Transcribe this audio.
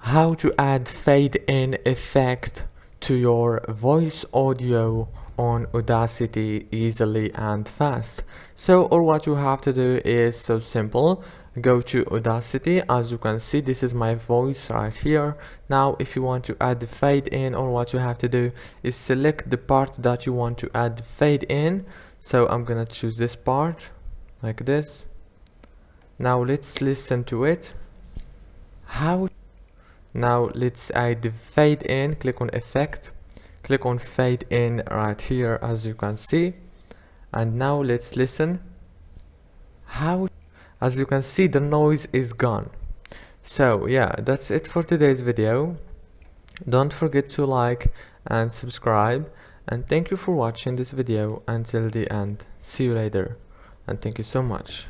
how to add fade in effect to your voice audio on Audacity easily and fast. So all what you have to do is so simple. Go to Audacity. As you can see, this is my voice right here. Now if you want to add the fade in, all what you have to do is select the part that you want to add the fade in. So I'm gonna choose this part like this. Now let's listen to it. Now let's add the fade in. Click on effect, click on fade in right here, as you can see. And now let's listen. As you can see, the noise is gone. So yeah, that's it for today's video. Don't forget to like and subscribe, and thank you for watching this video until the end. See you later, and thank you so much.